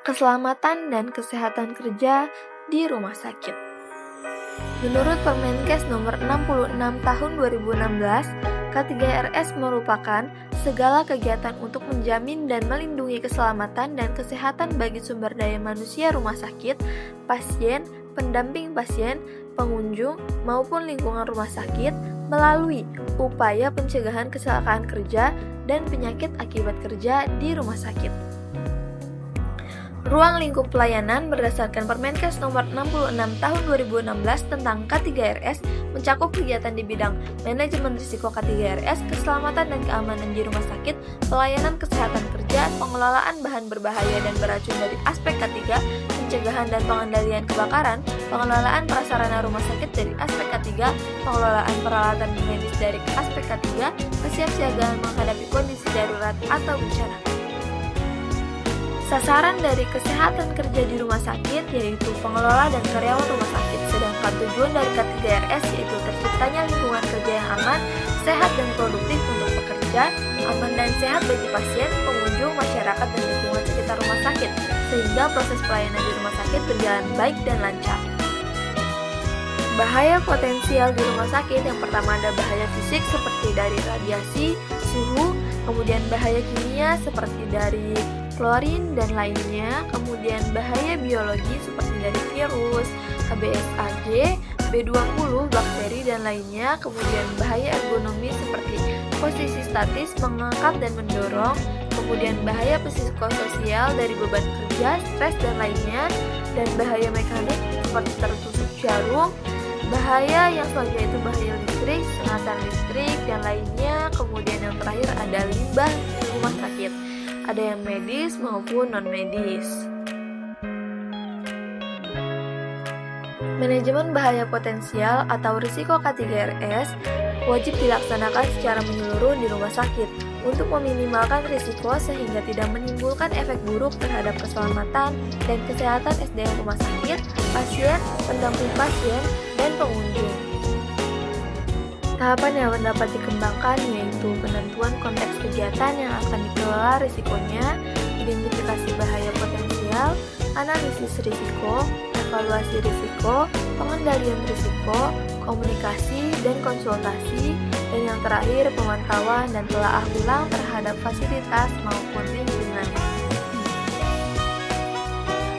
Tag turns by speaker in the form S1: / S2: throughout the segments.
S1: keselamatan dan kesehatan kerja di rumah sakit. Menurut Permenkes nomor 66 tahun 2016, K3RS merupakan segala kegiatan untuk menjamin dan melindungi keselamatan dan kesehatan bagi sumber daya manusia rumah sakit, pasien, pendamping pasien, pengunjung, maupun lingkungan rumah sakit melalui upaya pencegahan kecelakaan kerja dan penyakit akibat kerja di rumah sakit. Ruang lingkup pelayanan berdasarkan Permenkes nomor 66 tahun 2016 tentang K3RS mencakup kegiatan di bidang manajemen risiko K3RS, keselamatan dan keamanan di rumah sakit, pelayanan kesehatan kerja, pengelolaan bahan berbahaya dan beracun dari aspek K3, pencegahan dan pengendalian kebakaran, pengelolaan prasarana rumah sakit dari aspek K3, pengelolaan peralatan medis dari aspek K3, kesiapsiagaan menghadapi kondisi darurat atau bencana. Sasaran dari kesehatan kerja di rumah sakit yaitu pengelola dan karyawan rumah sakit, sedangkan tujuan dari K3RS yaitu terciptanya lingkungan kerja yang aman, sehat dan produktif untuk pekerja, aman dan sehat bagi pasien, pengunjung, masyarakat dan lingkungan sekitar rumah sakit, sehingga proses pelayanan di rumah sakit berjalan baik dan lancar. Bahaya potensial di rumah sakit, yang pertama ada bahaya fisik seperti dari radiasi, suhu, kemudian bahaya kimia seperti dari klorin dan lainnya, kemudian bahaya biologi seperti dari virus, HBsAg, B20, bakteri dan lainnya, kemudian bahaya ergonomi seperti posisi statis, mengangkat dan mendorong, kemudian bahaya psikososial dari beban kerja, stres dan lainnya, dan bahaya mekanik seperti tertusuk jarum. Bahaya yang selanjutnya itu bahaya listrik, sengatan listrik dan lainnya, kemudian yang terakhir ada limbah di rumah sakit. Ada yang medis maupun non-medis. Manajemen bahaya potensial atau risiko K3RS wajib dilaksanakan secara menyeluruh di rumah sakit untuk meminimalkan risiko sehingga tidak menimbulkan efek buruk terhadap keselamatan dan kesehatan SDM rumah sakit, pasien, pendamping pasien, dan pengunjung. Tahapan yang dapat dikembangkan yaitu penentuan konteks kegiatan yang akan dikelola risikonya, identifikasi bahaya potensial, analisis risiko, evaluasi risiko, pengendalian risiko, komunikasi dan konsultasi, dan yang terakhir pemantauan dan telaah ulang terhadap fasilitas maupun lingkungan.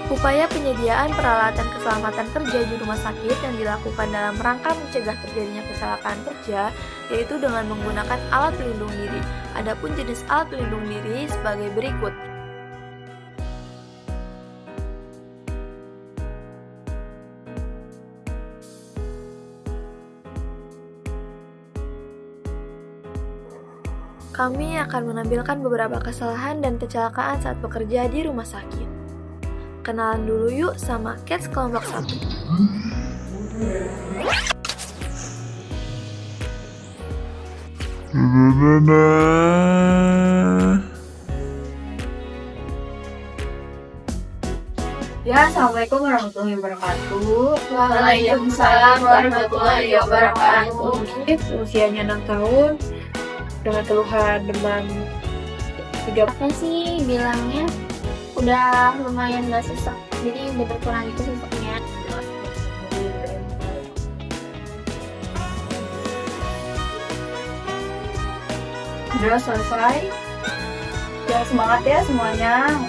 S1: Upaya penyediaan peralatan keselamatan kerja di rumah sakit yang dilakukan dalam rangka mencegah terjadinya kecelakaan kerja yaitu dengan menggunakan alat pelindung diri. Adapun jenis alat pelindung diri sebagai berikut. Kami akan menampilkan beberapa kesalahan dan kecelakaan saat bekerja di rumah sakit. Kenalan dulu yuk sama Cats kelompok 1.
S2: Ya, Assalamualaikum warahmatullahi wabarakatuh. Waalaikumsalam warahmatullahi wabarakatuh.
S1: Usianya 6 tahun dengan keluhan demam 3.
S3: Apa sih bilangnya udah lumayan gak sesak, jadi udah berkurang itu sesaknya.
S2: Udah selesai. Ya, semangat ya semuanya.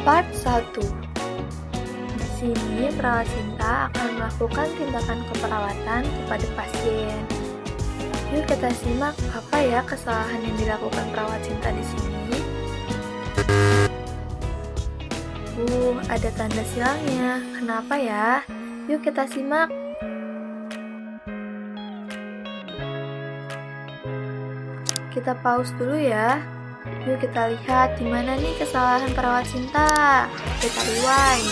S1: Part 1. Di sini perawat cinta akan melakukan tindakan keperawatan kepada pasien. Yuk kita simak apa ya kesalahan yang dilakukan perawat cinta di sini. Ada tanda silangnya. Kenapa ya? Yuk kita simak. Kita pause dulu ya. Yuk kita lihat di mana nih kesalahan perawat cinta. Kita rewind.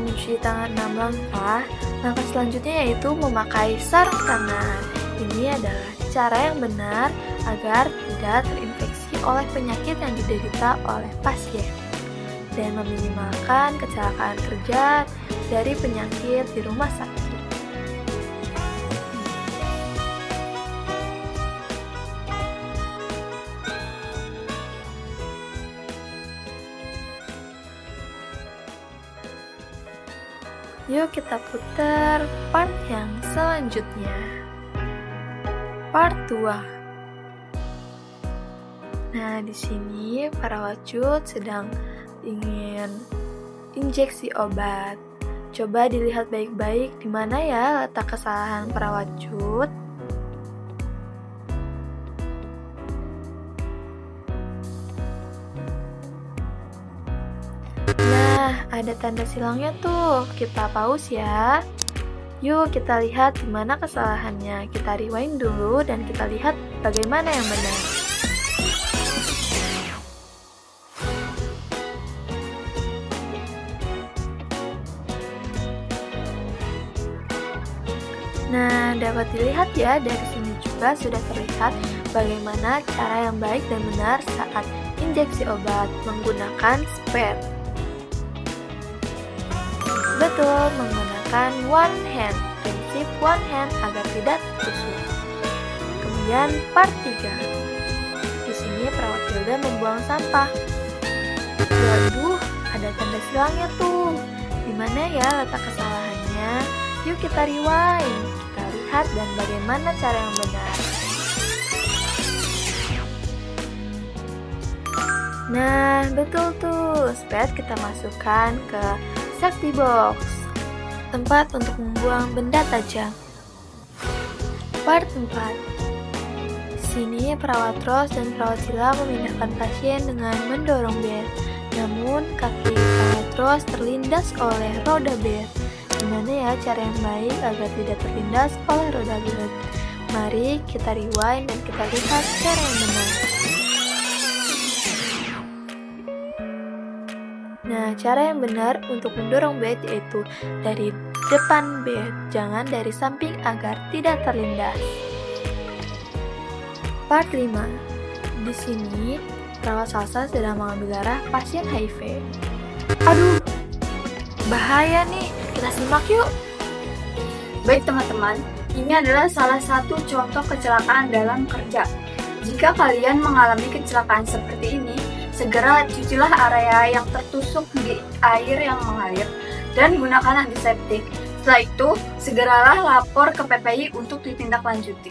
S1: mencuci tangan 6 langkah, langkah selanjutnya yaitu memakai sarung tangan. Ini adalah cara yang benar agar tidak terinfeksi oleh penyakit yang diderita oleh pasien dan meminimalkan kecelakaan kerja dari penyakit di rumah sakit. Yuk kita putar part yang selanjutnya. Part 2. Nah, di sini para wacut sedang ingin injeksi obat. Coba dilihat baik-baik di mana ya letak kesalahan para wacut. Nah, ada tanda silangnya tuh. Kita pause ya. Yuk kita lihat di mana kesalahannya. Kita rewind dulu dan kita lihat bagaimana yang benar. Nah, dapat dilihat ya, dari sini juga sudah terlihat bagaimana cara yang baik dan benar saat injeksi obat menggunakan spade. Betul, menggunakan one hand, prinsip one hand agar tidak tertusuk. Kemudian part 3. Di sini perawat Hilda membuang sampah. Waduh, ada tanda silangnya tuh. Di mana ya letak kesalahannya? Yuk kita rewind. Kita lihat dan bagaimana cara yang benar. Nah, betul tuh. Spade kita masukkan ke safety box, tempat untuk membuang benda tajam. Part 4. Di sini perawat Rose dan perawat Sila memindahkan pasien dengan mendorong bed. Namun kaki perawat Rose terlindas oleh roda bed. Gimana ya cara yang baik agar tidak terlindas oleh roda bed? Mari kita rewind dan kita lihat cara yang benar. Nah, cara yang benar untuk mendorong bed yaitu dari depan bed, jangan dari samping agar tidak terlindas. Part 5. Di sini, perawat Salsa sedang mengambil darah pasien HIV. Aduh, bahaya nih. Kita simak yuk.
S2: Baik teman-teman, ini adalah salah satu contoh kecelakaan dalam kerja. Jika kalian mengalami kecelakaan seperti ini, segera cucilah area yang tertusuk di air yang mengalir dan gunakan antiseptik. Setelah itu, segeralah lapor ke PPI untuk ditindaklanjuti.